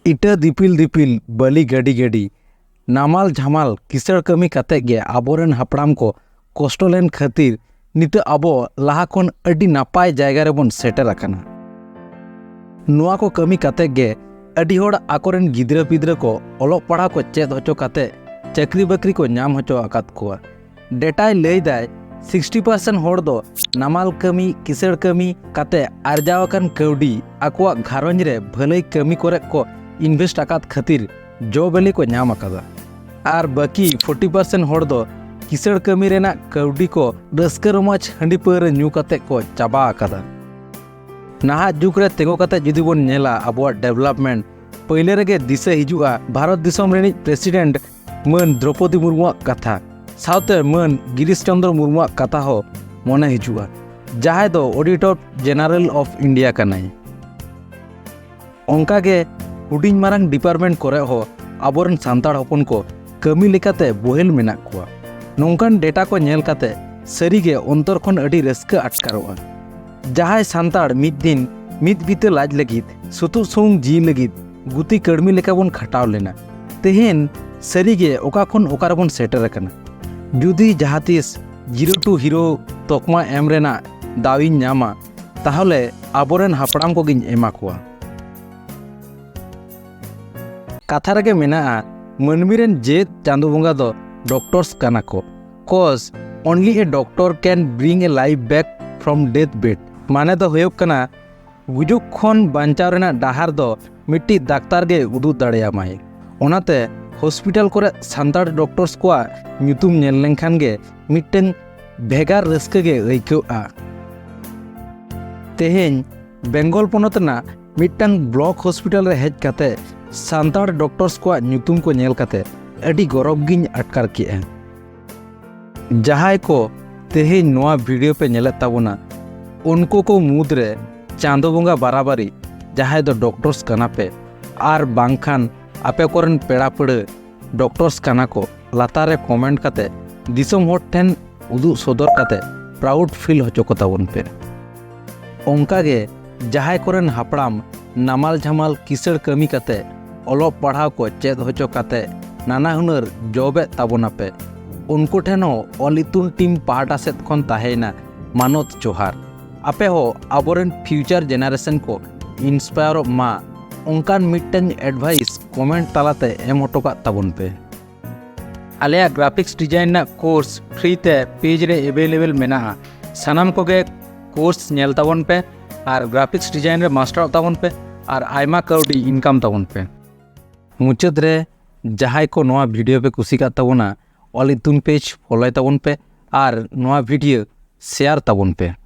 इटा दिपिल दिपिल बलि गडी गडी नामाल झामाल किसड़ कमी काते गे आबोरेन हापड़ाम को कष्ट लेन खातिर नित आबो लाहा खन अडी नापाय जायगा रेबन सेटर आकाना। नुआ को कमी काते गे अडी होड़ आकोरेन गिद्रा पिद्रा को ओलोग पढ़ा को चेद होचो काते चाकरी बाकरी को नाम होचो आकात कोआ। डेटाय लई दाय 60% होड़ दो नामाल कमी किसड़ कमी काते आरजावाकान कौडी आकोआ घारोंज रे भलाई कमी कोरे को इन्वेस्ट आकात खातिर जो बेले को नाम आकादा। आर बाकी 40% होड़ दो किसड़ कमी रेना कौडी को रस्का रमाज हंडी पौर न्यू काते को चाबा आकादा। नाहा जुग रे तेगो काते जुदी बोन नेला आबोआ डेवलपमेंट पहले रेगे दिशा हिजुआ भारत दिसम रेनी प्रेसिडेंट मन द्रौपदी मुर्मू कथा साउते मन गिरीश चंद्र मुर्मू कथा हो मने हिजुआ जहां दो ऑडिटर जनरल ऑफ इंडिया कनाई। ओंकागे हुडिंग मारंग डिपार्टमेंट करे हो आबोरन सांताड़ हपन को कमी लेकाते बोहेल मेना कुआ। नोंकान डेटा को नेल काते सरीगे अंतर खन अडी रस्का अटकारोआ। जहां सांताड़ मिद दिन मिद बीते लाज लगित सुतु सुंग जी लगित गुती कड़मी लेका बोन खटाव लेना तेहेन सरीगे ओका खन ओका रबन सेटर कना। जुदी जहातीस 0 to हीरो तकमा एम रेना दाविन नामा ताहले आबोरेन हापड़ाम को गिन एमा कुआ। कथा रेगे मेना मनमीरेन जेद चांदो बंगा दो डॉक्टर्स काना को cause only A doctor can bring a life back from death bed माने दो होयक कना गुजुक खन बांचाव रेना डाहार दो मिट्टी डाक्तार गे उदू दाड़ेयामाय। ओनाते हॉस्पिटल करे सांताड़ डॉक्टर्स को ᱧᱩᱛᱩᱢ नेल लेनखान गे मिट्टन भेगार रस्का गे अइकौआ। तेहेन बेंगल पोनत ना मिट्टन ब्लॉक हॉस्पिटल रे हेज काते सांताड़ डॉक्टर्स को ᱧᱩᱛᱩᱢ को नेल काते अडी गौरव गिन अटकार के जहाय को तेहेन नोआ वीडियो पे नेले ताबोना उनको को मुद्रे चांदो बंगा बराबरी जहाय दो डॉक्टर्स काना पे आर बांखान आपे कोरन पेड़ा पड़े डॉक्टर्स काना को लातारे कमेंट काते दिसम होट ठेन उदू सदर काते प्राउड फील होचो को ताबोन पे। ओंकागे जहाय कोरन हापड़ाम नामाल झामाल किसड़ कमी काते ओलोग पढ़ाव को चेद होचो काते नाना हुनर जॉबे ताबोना पे उनको ठेनो ऑल इतुन टीम पाहटा सेद खन ताहेना मानोत जोहार। आपे हो आबोरेन फ्यूचर जेनारेशन को इंस्पायर मा उनकान मिट्टन एडवाइस कमेंट तालाते एम होटोका ताबोन पे। आलेया ग्राफिक्स डिजाइन ना कोर्स फ्री ते पेज रे अवेलेबल मेना सानाम कोगे कोर्स नेल ताबोन पे और ग्राफिक्स डिजाइन रे मास्टर ताबोन पे और आयमा कौडी इनकम ताबोन पे। मुचाद रे जहाय को नोआ वीडियो पे कुसी का ताबोना ऑल इतुन पेज फॉलो ताबोन पे और नोआ वीडियो शेयर ताबोन पे।